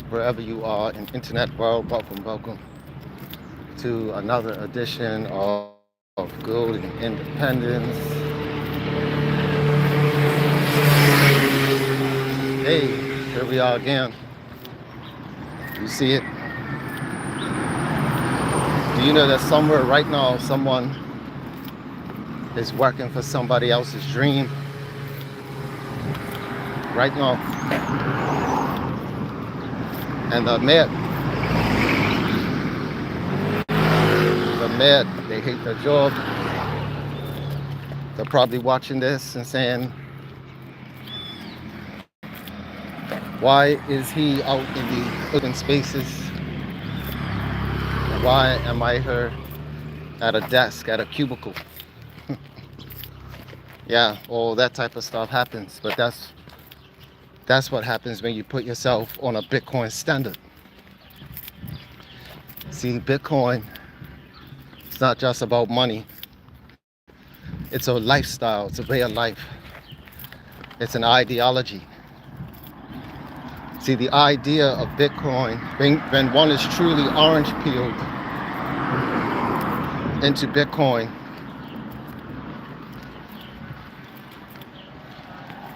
wherever you are in internet world, welcome to another edition of Gold and Independence. Hey, here we are again. You see it? Do you know that somewhere right now someone is working for somebody else's dream? Right now. And the med, they hate their job. They're probably watching this and saying, why is he out in the open spaces? Why am I here at a desk, at a cubicle? Yeah, all that type of stuff happens, but that's what happens when you put yourself on a Bitcoin standard. See, Bitcoin, it's not just about money. It's a lifestyle, it's a way of life. It's an ideology. See, the idea of Bitcoin, when one is truly orange peeled into Bitcoin,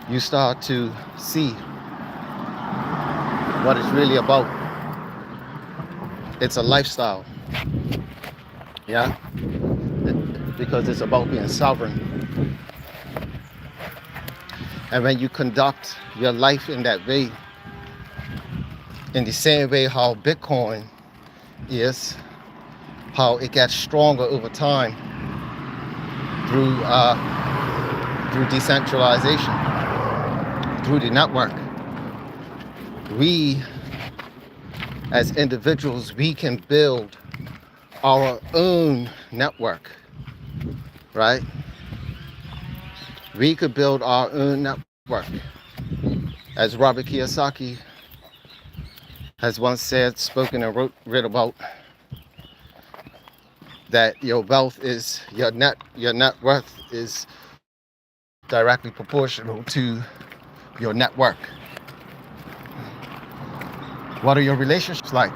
you start to see what it's really about. It's a lifestyle, yeah? Because it's about being sovereign. And when you conduct your life in that way, in the same way how Bitcoin is, how it gets stronger over time through decentralization, through the network. We, as individuals, we can build our own network, right? We could build our own network. As Robert Kiyosaki has once said, spoken and read about, that your wealth is your net worth is directly proportional to your network. What are your relationships like?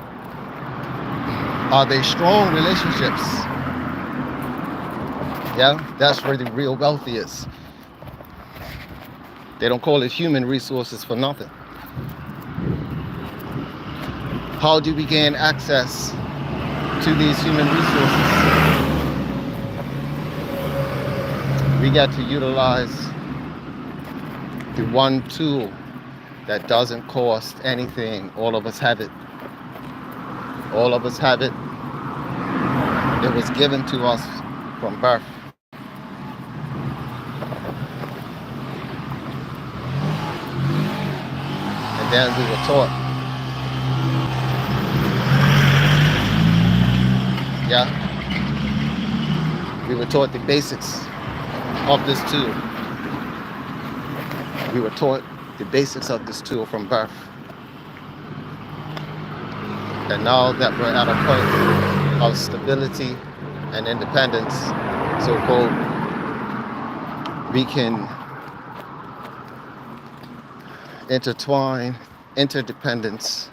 Are they strong relationships? Yeah, that's where the real wealth is. They don't call it human resources for nothing. How do we gain access to these human resources? We get to utilize the one tool that doesn't cost anything. All of us have it. All of us have it. It was given to us from birth. And then we were taught. Yeah, we were taught the basics of this tool. We were taught the basics of this tool from birth. And now that we're at a point of stability and independence, so-called, we can intertwine interdependence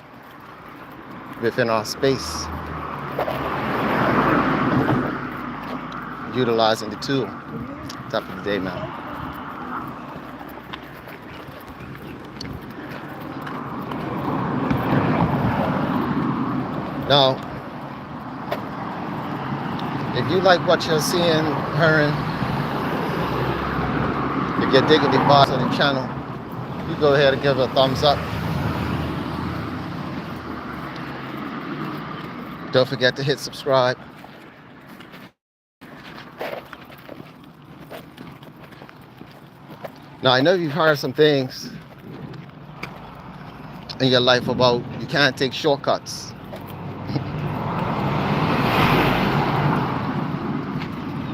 within our space, utilizing the tool. Top of the day, man. Now, if you like what you're seeing, hearing, if you're digging the vibes on the channel, you go ahead and give it a thumbs up. Don't forget to hit subscribe. Now, I know you've heard some things in your life about you can't take shortcuts.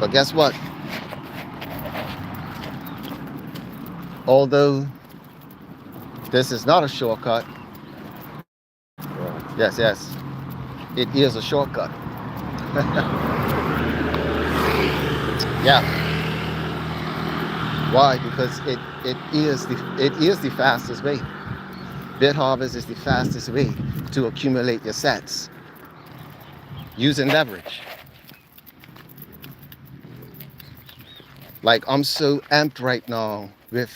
But guess what? Although this is not a shortcut, yes, it is a shortcut. Yeah. Why? Because it is the fastest way. BitHarvest is the fastest way to accumulate your sats using leverage. Like, I'm so amped right now with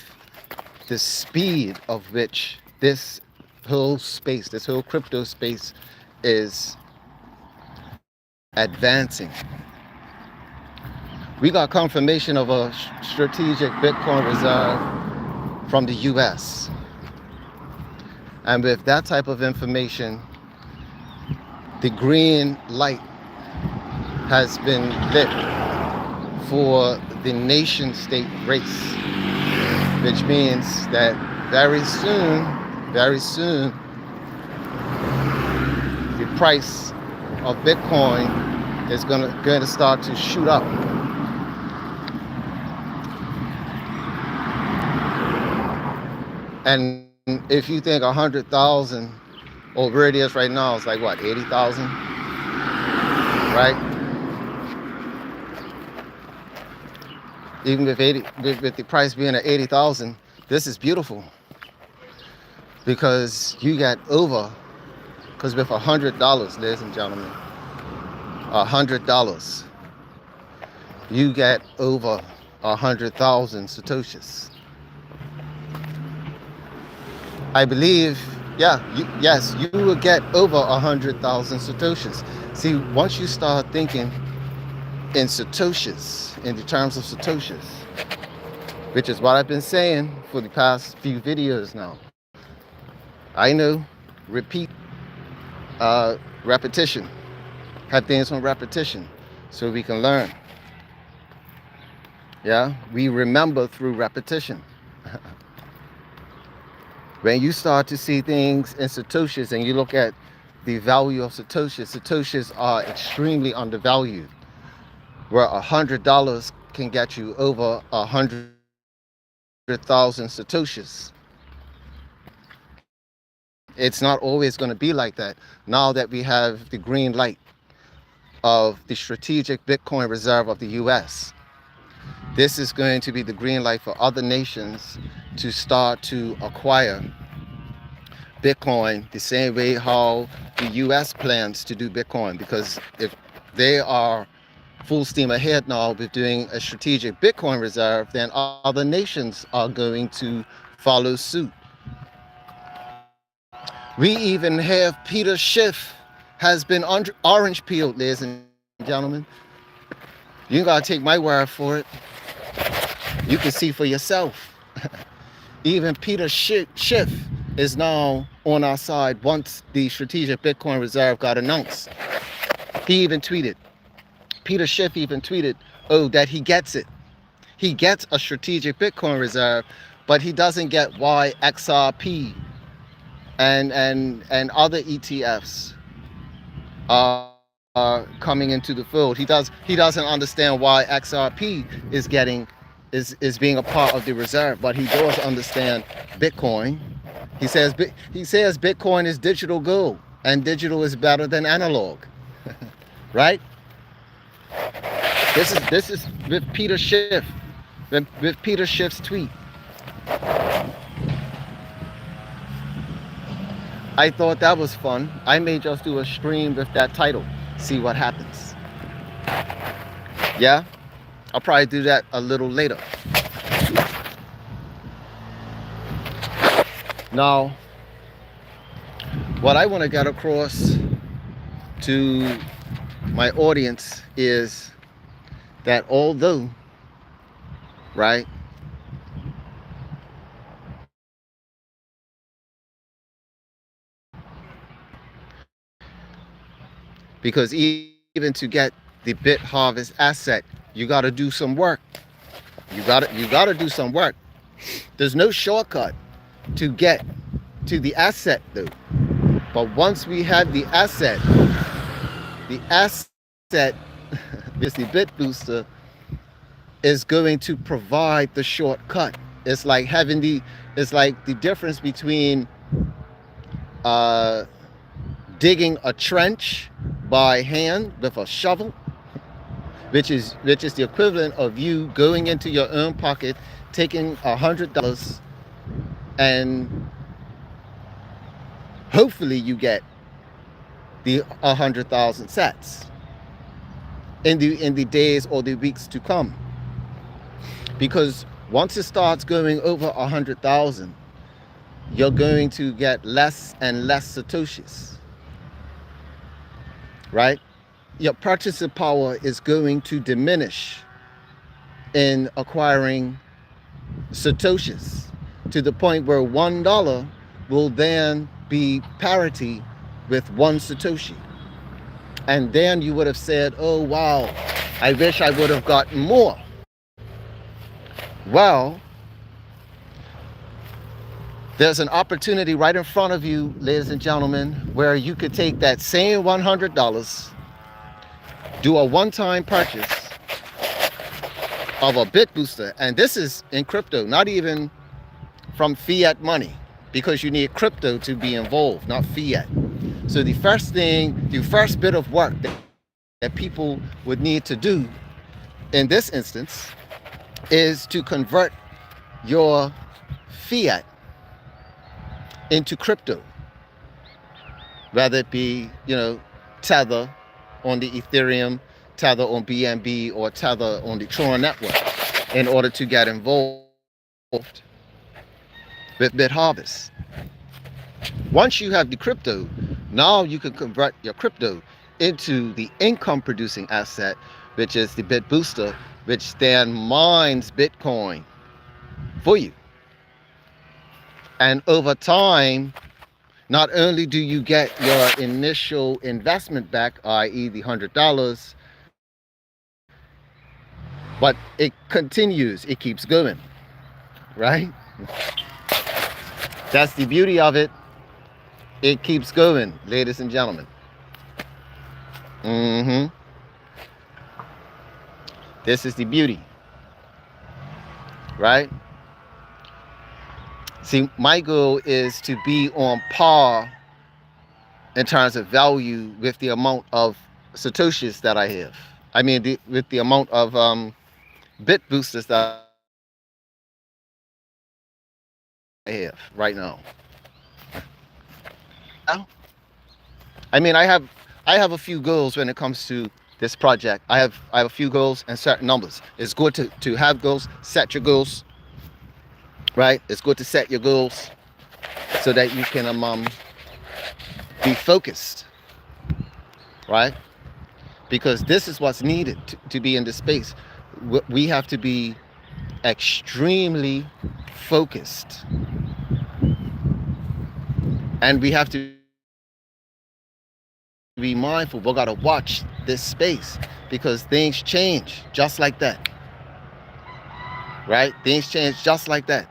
the speed of which this whole space, this whole crypto space is advancing. We got confirmation of a strategic Bitcoin reserve from the US. And with that type of information, the green light has been lit for the nation state race, which means that very soon, the price of Bitcoin is going to start to shoot up. And if you think 100,000, or where it is right now, it's like what, 80,000, right? Even with the price being at 80,000, this is beautiful, because you get over, because with $100, ladies and gentlemen, $100, you get over 100,000 satoshis. I believe, yes, you will get over 100,000 satoshis. See, once you start thinking in satoshis, in the terms of satoshis, which is what I've been saying for the past few videos now. I know, repetition, have things on repetition so we can learn. Yeah, we remember through repetition. When you start to see things in satoshis and you look at the value of satoshis are extremely undervalued, where $100 can get you over 100,000 satoshis. It's not always going to be like that. Now that we have the green light of the strategic Bitcoin reserve of the US, this is going to be the green light for other nations to start to acquire Bitcoin the same way how the US plans to do Bitcoin. Because if they are full steam ahead now with doing a strategic Bitcoin reserve, then other nations are going to follow suit. We even have Peter Schiff has been orange peeled, ladies and gentlemen. You gotta take my word for it. You can see for yourself. Even Peter Schiff is now on our side once the strategic Bitcoin reserve got announced. He even tweeted, Peter Schiff even tweeted, that he gets it. He gets a strategic Bitcoin reserve, but he doesn't get why XRP and other ETFs are coming into the fold. He doesn't understand why XRP is being a part of the reserve, but he does understand Bitcoin. He says Bitcoin is digital gold, and digital is better than analog, right? This is with Peter Schiff, with Peter Schiff's tweet. I thought that was fun. I may just do a stream with that title, see what happens. Yeah, I'll probably do that a little later. Now, what I want to get across to my audience is that although, right, because even to get the BitHarvest asset, you got to do some work. You got to do some work. There's no shortcut to get to the asset though. But once we have the asset is the BitBooster is going to provide the shortcut. It's like the difference between digging a trench by hand with a shovel, which is the equivalent of you going into your own pocket, taking $100 and Hopefully you get the 100,000 sats in the days or the weeks to come. Because once it starts going over 100,000, you're going to get less and less satoshis, right? Your purchasing power is going to diminish in acquiring satoshis, to the point where $1 will then be parity with one satoshi. And then you would have said, oh wow, I wish I would have gotten more. Well, there's an opportunity right in front of you, ladies and gentlemen, where you could take that same $100, do a one-time purchase of a BitBooster, and this is in crypto, not even from fiat money, because you need crypto to be involved, not fiat. So the first bit of work that people would need to do in this instance is to convert your fiat into crypto, whether it be, Tether on the Ethereum, Tether on BNB, or Tether on the Tron network, in order to get involved with BitHarvest. Once you have the crypto, now you can convert your crypto into the income producing asset, which is the BitBooster, which then mines Bitcoin for you. And over time, not only do you get your initial investment back, i.e. the $100, but it continues, it keeps going, right? That's the beauty of it. It keeps going, ladies and gentlemen. This is the beauty, right? See, my goal is to be on par in terms of value with the amount of satoshis that I have. I mean, with the amount of BitBoosters that I have right now. I mean, I have a few goals when it comes to this project. I have a few goals and certain numbers. It's good to have goals, set your goals, right? It's good to set your goals so that you can be focused, right? Because this is what's needed to be in this space. We have to be extremely focused, and we have to be mindful. We gotta watch this space, because things change just like that, right? Things change just like that.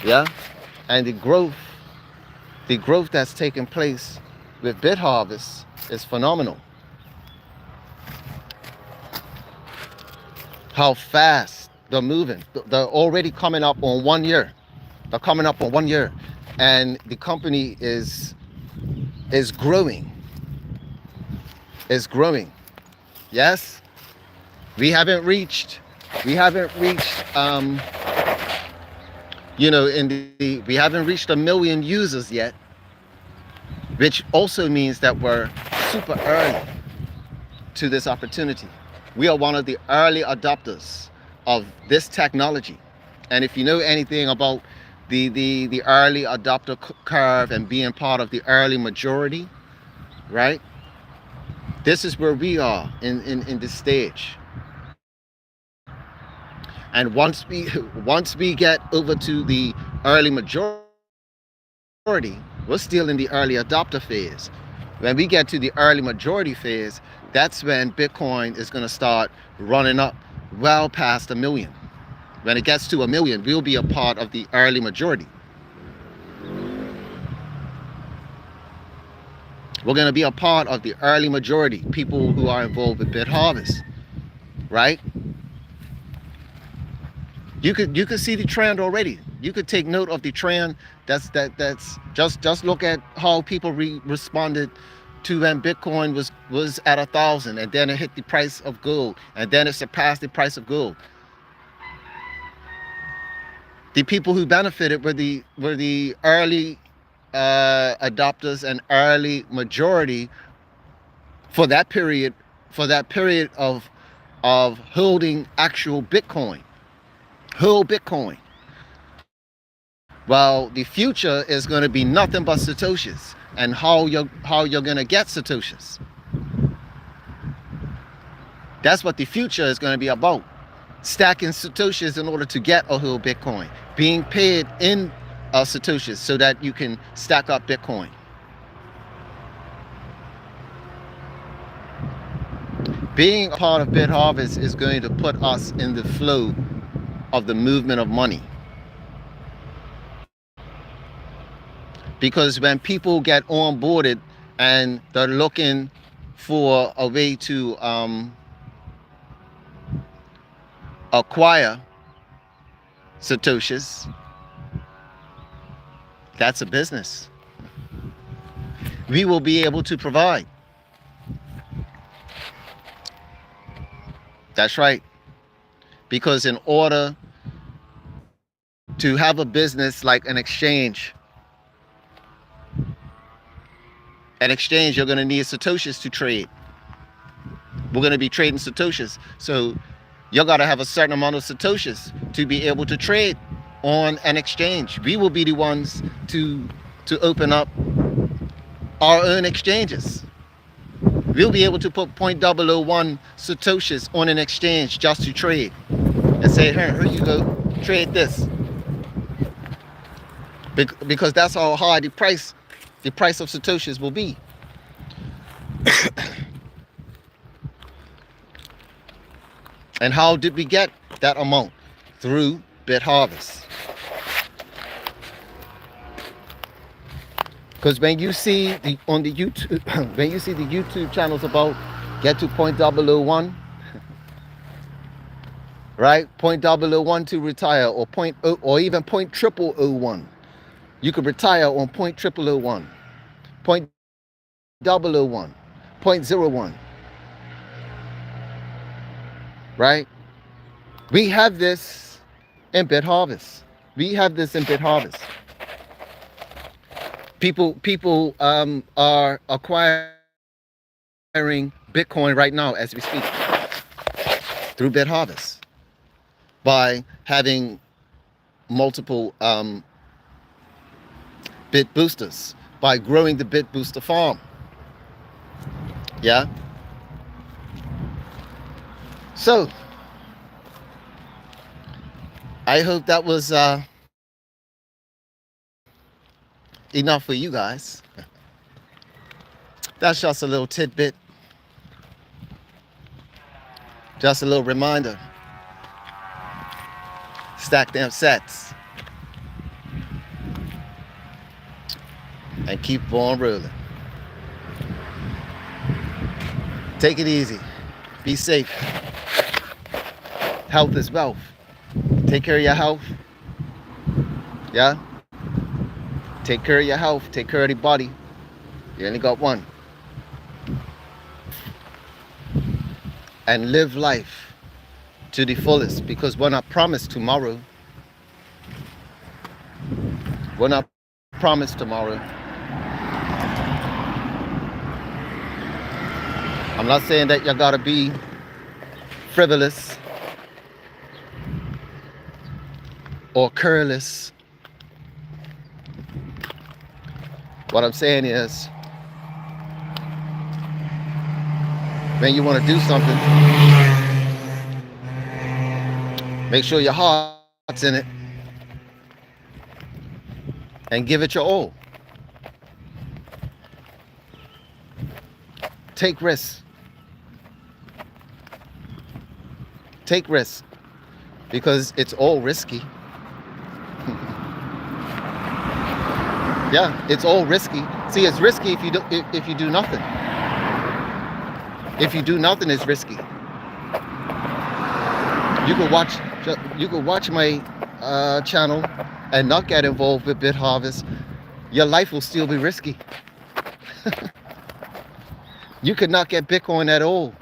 Yeah. And the growth that's taking place with BitHarvest is phenomenal. How fast they're moving. They're already coming up on 1 year. They're coming up on 1 year, and the company is growing. It's growing. Yes, we haven't reached we haven't reached 1 million users yet, which also means that we're super early to this opportunity. We are one of the early adopters of this technology. And if you know anything about the early adopter curve and being part of the early majority, right? This is where we are in this stage. And once we get over to the early majority, we're still in the early adopter phase. When we get to the early majority phase, that's when Bitcoin is going to start running up well past 1 million. When it gets to 1 million, we'll be a part of the early majority. We're going to be a part of the early majority, people who are involved with BitHarvest, right? You could see the trend already. You could take note of the trend. That's just look at how people responded to when Bitcoin was at 1,000, and then it hit the price of gold, and then it surpassed the price of gold. The people who benefited were the early adopters and early majority for that period, of holding actual Bitcoin, whole Bitcoin. Well, the future is going to be nothing but Satoshis, and how you're going to get Satoshis. That's what the future is going to be about. Stacking Satoshis in order to get a whole Bitcoin. Being paid in Satoshis so that you can stack up Bitcoin. Being a part of BitHarvest is going to put us in the flow of the movement of money. Because when people get onboarded and they're looking for a way to acquire Satoshis, that's a business. We will be able to provide. That's right. Because in order to have a business like an exchange, you're going to need Satoshis to trade. We're going to be trading Satoshis. So you got to have a certain amount of Satoshis to be able to trade on an exchange. We will be the ones to open up our own exchanges. We'll be able to put 0.001 Satoshis on an exchange just to trade and say, here you go, trade this. Because that's how high the price of Satoshis will be. And how did we get that amount? Through BitHarvest. Because when you see on the YouTube, when you see the YouTube channels about get to 0.001, right? 0.001 to retire, or even 0.0001. You could retire on 0.0001, 0.001, 0.01. Right? We have this in BitHarvest. People are acquiring Bitcoin right now as we speak through BitHarvest by having multiple BitBoosters, by growing the BitBooster farm. Yeah. So I hope that was enough for you guys. That's just a little tidbit, just a little reminder. Stack them sets and keep on rolling. Take it easy. Be safe. Health is wealth. Take care of your health. Yeah? Take care of your health. Take care of the body. You only got one. And live life to the fullest, because we're not promised tomorrow. We're not promised tomorrow. I'm not saying that you gotta be frivolous or careless. What I'm saying is, when you want to do something, make sure your heart's in it and give it your all. Take risks. Take risks, because it's all risky. Yeah, it's all risky. See, it's risky if you do nothing. If you do nothing, it's risky. You could watch my channel and not get involved with BitHarvest. Your life will still be risky. You could not get Bitcoin at all.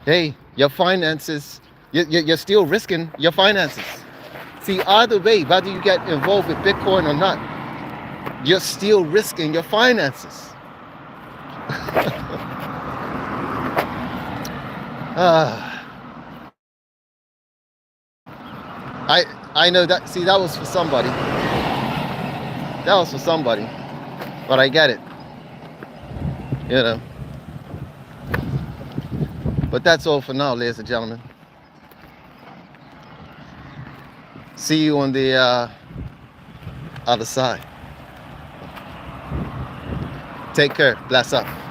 Hey, your finances, you're still risking your finances. See, either way, whether you get involved with Bitcoin or not, you're still risking your finances. I know that. See, that was for somebody. That was for somebody. But I get it. You know. But that's all for now, ladies and gentlemen. See you on the other side. Take care. Bless up.